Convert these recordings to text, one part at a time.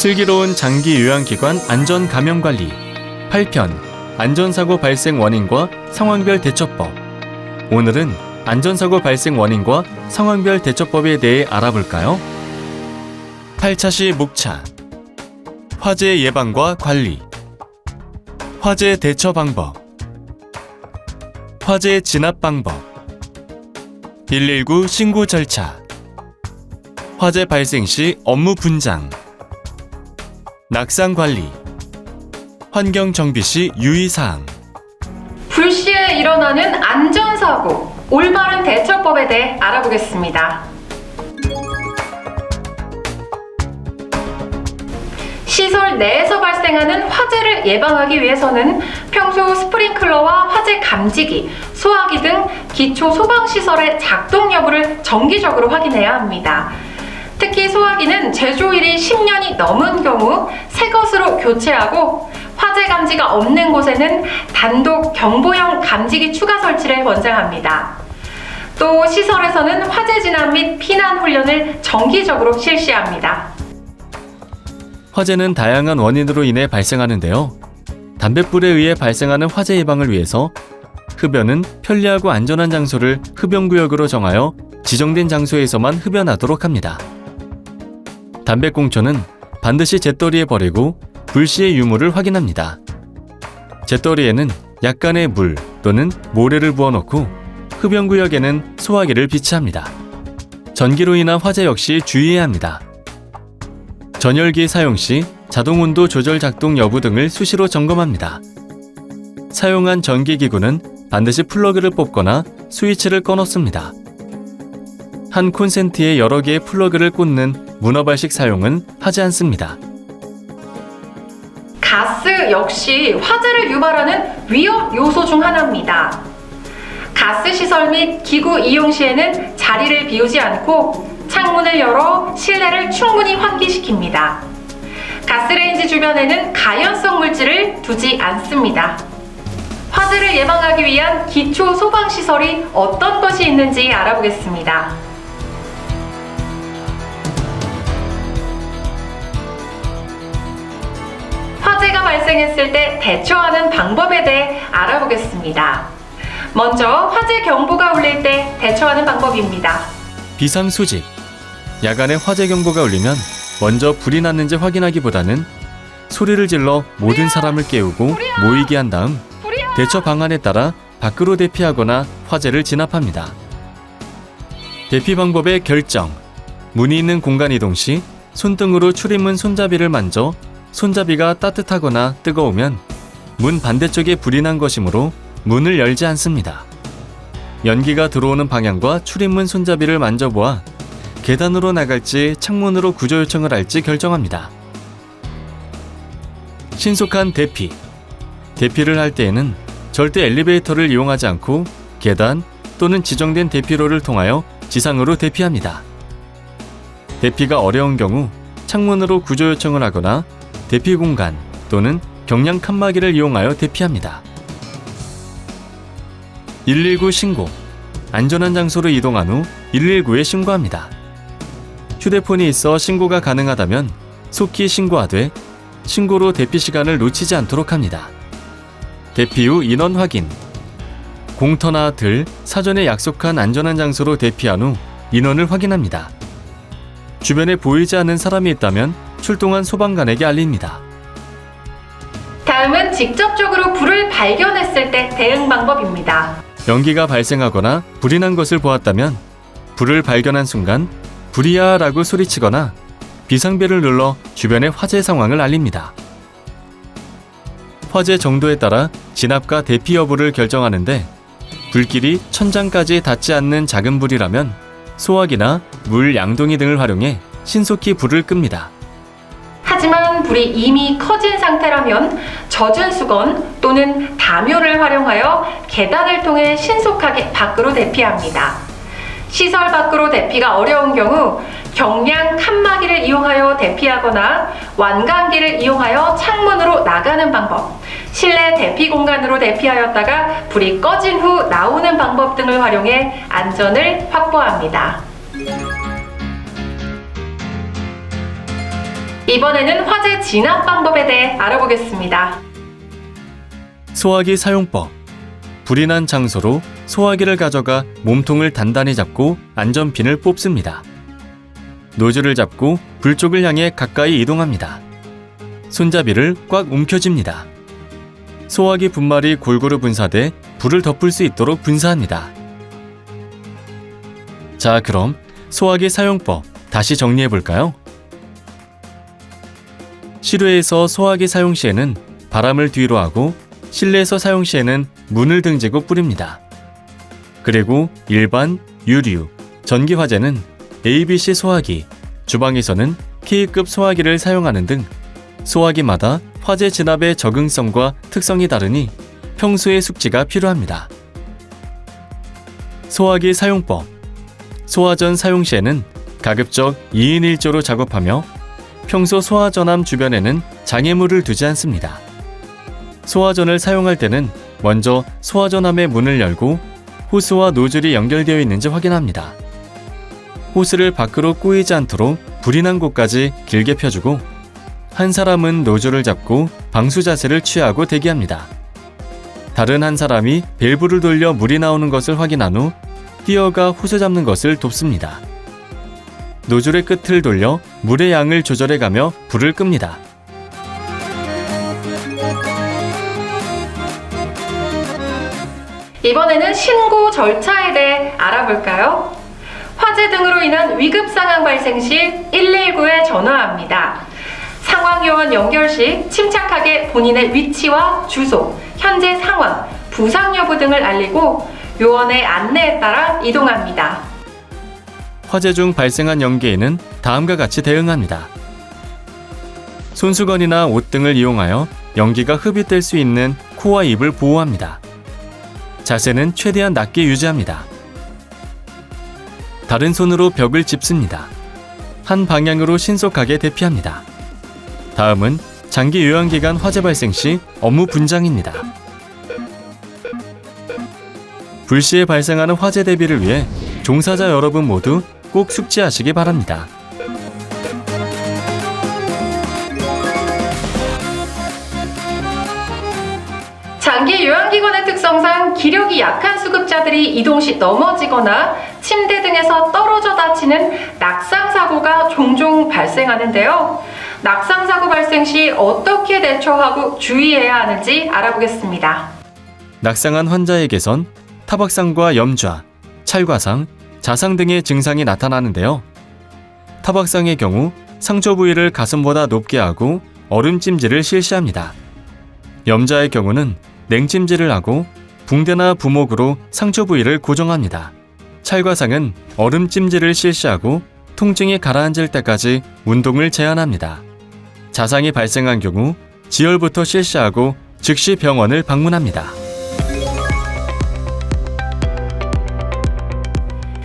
슬기로운 장기 요양기관 안전 감염 관리 8편 안전사고 발생 원인과 상황별 대처법. 오늘은 안전사고 발생 원인과 상황별 대처법에 대해 알아볼까요? 8차 시 묵차. 화재 예방과 관리. 화재 대처 방법. 화재 진압 방법. 119 신고 절차. 화재 발생 시 업무 분장. 낙상 관리. 환경 정비 시 유의사항. 불시에 일어나는 안전사고, 올바른 대처법에 대해 알아보겠습니다. 시설 내에서 발생하는 화재를 예방하기 위해서는 평소 스프링클러와 화재 감지기, 소화기 등 기초 소방시설의 작동 여부를 정기적으로 확인해야 합니다. 특히 소화기는 제조일이 10년이 넘은 경우 새 것으로 교체하고, 화재 감지가 없는 곳에는 단독 경보형 감지기 추가 설치를 권장합니다. 또 시설에서는 화재 진압 및 피난 훈련을 정기적으로 실시합니다. 화재는 다양한 원인으로 인해 발생하는데요. 담뱃불에 의해 발생하는 화재 예방을 위해서 흡연은 편리하고 안전한 장소를 흡연구역으로 정하여 지정된 장소에서만 흡연하도록 합니다. 담배꽁초는 반드시 잿더리에 버리고 불시의 유무를 확인합니다. 잿더리에는 약간의 물 또는 모래를 부어넣고 흡연구역에는 소화기를 비치합니다. 전기로 인한 화재 역시 주의해야 합니다. 전열기 사용 시 자동온도 조절 작동 여부 등을 수시로 점검합니다. 사용한 전기기구는 반드시 플러그를 뽑거나 스위치를 꺼놓습니다. 한 콘센트에 여러 개의 플러그를 꽂는 문어발식 사용은 하지 않습니다. 가스 역시 화재를 유발하는 위험 요소 중 하나입니다. 가스 시설 및 기구 이용 시에는 자리를 비우지 않고 창문을 열어 실내를 충분히 환기시킵니다. 가스레인지 주변에는 가연성 물질을 두지 않습니다. 화재를 예방하기 위한 기초 소방시설이 어떤 것이 있는지 알아보겠습니다. 화재가 발생했을 때 대처하는 방법에 대해 알아보겠습니다. 먼저 화재 경보가 울릴 때 대처하는 방법입니다. 비상수직. 야간에 화재 경보가 울리면 먼저 불이 났는지 확인하기보다는 소리를 질러 모든 사람을 깨우고 모이게 한 다음 대처 방안에 따라 밖으로 대피하거나 화재를 진압합니다. 대피 방법의 결정. 문이 있는 공간 이동 시 손등으로 출입문 손잡이를 만져 손잡이가 따뜻하거나 뜨거우면 문 반대쪽에 불이 난 것이므로 문을 열지 않습니다. 연기가 들어오는 방향과 출입문 손잡이를 만져보아 계단으로 나갈지 창문으로 구조 요청을 할지 결정합니다. 신속한 대피. 대피를 할 때에는 절대 엘리베이터를 이용하지 않고 계단 또는 지정된 대피로를 통하여 지상으로 대피합니다. 대피가 어려운 경우 창문으로 구조 요청을 하거나 대피 공간 또는 경량 칸막이를 이용하여 대피합니다. 119 신고. 안전한 장소로 이동한 후 119에 신고합니다. 휴대폰이 있어 신고가 가능하다면 속히 신고하되 신고로 대피 시간을 놓치지 않도록 합니다. 대피 후 인원 확인. 공터나 들, 사전에 약속한 안전한 장소로 대피한 후 인원을 확인합니다. 주변에 보이지 않는 사람이 있다면 출동한 소방관에게 알립니다. 다음은 직접적으로 불을 발견했을 때 대응 방법입니다. 연기가 발생하거나 불이 난 것을 보았다면 불을 발견한 순간 불이야 라고 소리치거나 비상벨을 눌러 주변의 화재 상황을 알립니다. 화재 정도에 따라 진압과 대피 여부를 결정하는데 불길이 천장까지 닿지 않는 작은 불이라면 소화기나 물 양동이 등을 활용해 신속히 불을 끕니다. 하지만 불이 이미 커진 상태라면 젖은 수건 또는 담요를 활용하여 계단을 통해 신속하게 밖으로 대피합니다. 시설 밖으로 대피가 어려운 경우 경량 칸막이를 이용하여 대피하거나 완강기를 이용하여 창문으로 나가는 방법, 실내 대피 공간으로 대피하였다가 불이 꺼진 후 나오는 방법 등을 활용해 안전을 확보합니다. 이번에는 화재 진압 방법에 대해 알아보겠습니다. 소화기 사용법. 불이 난 장소로 소화기를 가져가 몸통을 단단히 잡고 안전핀을 뽑습니다. 노즐을 잡고 불 쪽을 향해 가까이 이동합니다. 손잡이를 꽉 움켜쥡니다. 소화기 분말이 골고루 분사돼 불을 덮을 수 있도록 분사합니다. 자, 그럼 소화기 사용법 다시 정리해 볼까요? 실외에서 소화기 사용 시에는 바람을 뒤로 하고 실내에서 사용 시에는 문을 등지고 뿌립니다. 그리고 일반, 유류, 전기 화재는 ABC 소화기, 주방에서는 K급 소화기를 사용하는 등 소화기마다 화재 진압의 적응성과 특성이 다르니 평소의 숙지가 필요합니다. 소화기 사용법. 소화전 사용 시에는 가급적 2인 1조로 작업하며 평소 소화전함 주변에는 장애물을 두지 않습니다. 소화전을 사용할 때는 먼저 소화전함의 문을 열고 호스와 노즐이 연결되어 있는지 확인합니다. 호스를 밖으로 꼬이지 않도록 불이 난 곳까지 길게 펴주고 한 사람은 노즐을 잡고 방수 자세를 취하고 대기합니다. 다른 한 사람이 밸브를 돌려 물이 나오는 것을 확인한 후 뛰어가 호스 잡는 것을 돕습니다. 노즐의 끝을 돌려 물의 양을 조절해가며 불을 끕니다. 이번에는 신고 절차에 대해 알아볼까요? 화재 등으로 인한 위급 상황 발생 시 119에 전화합니다. 상황 요원 연결 시 침착하게 본인의 위치와 주소, 현재 상황, 부상 여부 등을 알리고 요원의 안내에 따라 이동합니다. 화재 중 발생한 연기에는 다음과 같이 대응합니다. 손수건이나 옷 등을 이용하여 연기가 흡입될 수 있는 코와 입을 보호합니다. 자세는 최대한 낮게 유지합니다. 다른 손으로 벽을 짚습니다. 한 방향으로 신속하게 대피합니다. 다음은 장기 요양기간 화재 발생 시 업무 분장입니다. 불시에 발생하는 화재 대비를 위해 종사자 여러분 모두 꼭 숙지하시기 바랍니다. 장기 요양기관의 특성상 기력이 약한 수급자들이 이동 시 넘어지거나 침대 등에서 떨어져 다치는 낙상사고가 종종 발생하는데요. 낙상사고 발생 시 어떻게 대처하고 주의해야 하는지 알아보겠습니다. 낙상한 환자에게선 타박상과 염좌, 찰과상, 자상 등의 증상이 나타나는데요. 타박상의 경우 상처 부위를 가슴보다 높게 하고 얼음찜질을 실시합니다. 염좌의 경우는 냉찜질을 하고 붕대나 부목으로 상처 부위를 고정합니다. 찰과상은 얼음찜질을 실시하고 통증이 가라앉을 때까지 운동을 제한합니다. 자상이 발생한 경우 지혈부터 실시하고 즉시 병원을 방문합니다.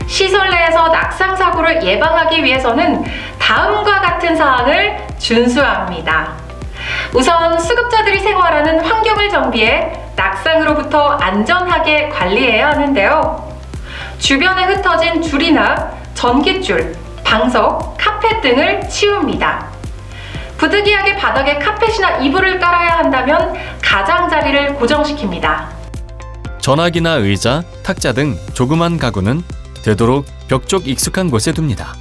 시설 내에서 낙상사고를 예방하기 위해서는 다음과 같은 사항을 준수합니다. 우선 수급자들이 생활하는 환경을 정비해 낙상으로부터 안전하게 관리해야 하는데요. 주변에 흩어진 줄이나 전깃줄, 방석, 카펫 등을 치웁니다. 부득이하게 바닥에 카펫이나 이불을 깔아야 한다면 가장자리를 고정시킵니다. 전화기나 의자, 탁자 등 조그만 가구는 되도록 벽 쪽 익숙한 곳에 둡니다.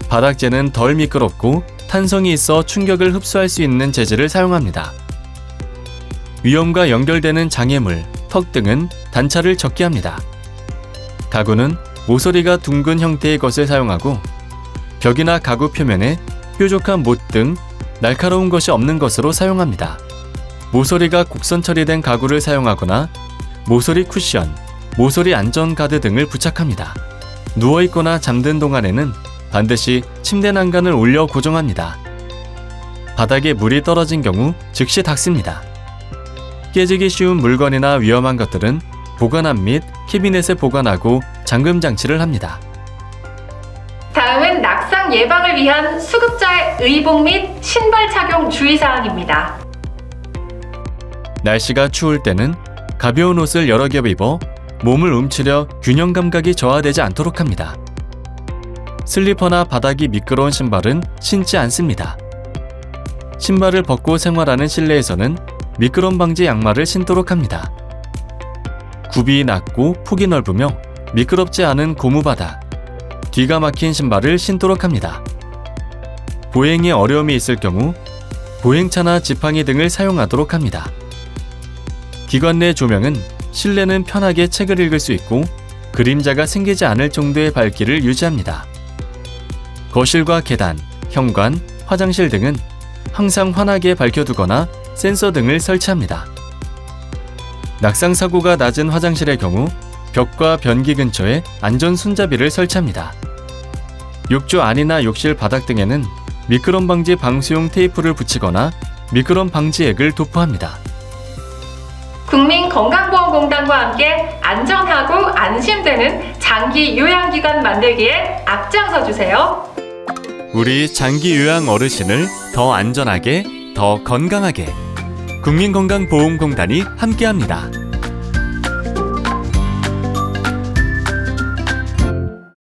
바닥재는 덜 미끄럽고 탄성이 있어 충격을 흡수할 수 있는 재질을 사용합니다. 위험과 연결되는 장애물, 턱 등은 단차를 적게 합니다. 가구는 모서리가 둥근 형태의 것을 사용하고 벽이나 가구 표면에 뾰족한 못 등 날카로운 것이 없는 것으로 사용합니다. 모서리가 곡선 처리된 가구를 사용하거나 모서리 쿠션, 모서리 안전 가드 등을 부착합니다. 누워있거나 잠든 동안에는 반드시 침대 난간을 올려 고정합니다. 바닥에 물이 떨어진 경우 즉시 닦습니다. 깨지기 쉬운 물건이나 위험한 것들은 보관함 및 캐비넷에 보관하고 잠금 장치를 합니다. 다음은 낙상 예방을 위한 수급자의 의복 및 신발 착용 주의사항입니다. 날씨가 추울 때는 가벼운 옷을 여러 겹 입어 몸을 움츠려 균형 감각이 저하되지 않도록 합니다. 슬리퍼나 바닥이 미끄러운 신발은 신지 않습니다. 신발을 벗고 생활하는 실내에서는 미끄럼 방지 양말을 신도록 합니다. 굽이 낮고 폭이 넓으며 미끄럽지 않은 고무바닥, 뒤가 막힌 신발을 신도록 합니다. 보행에 어려움이 있을 경우 보행차나 지팡이 등을 사용하도록 합니다. 기관 내 조명은 실내는 편하게 책을 읽을 수 있고 그림자가 생기지 않을 정도의 밝기를 유지합니다. 거실과 계단, 현관, 화장실 등은 항상 환하게 밝혀두거나 센서 등을 설치합니다. 낙상 사고가 낮은 화장실의 경우 벽과 변기 근처에 안전 손잡이를 설치합니다. 욕조 안이나 욕실 바닥 등에는 미끄럼 방지 방수용 테이프를 붙이거나 미끄럼 방지액을 도포합니다. 국민건강보험공단과 함께 안전하고 안심되는 장기 요양기관 만들기에 앞장서 주세요. 우리 장기 요양 어르신을 더 안전하게, 더 건강하게 국민건강보험공단이 함께합니다.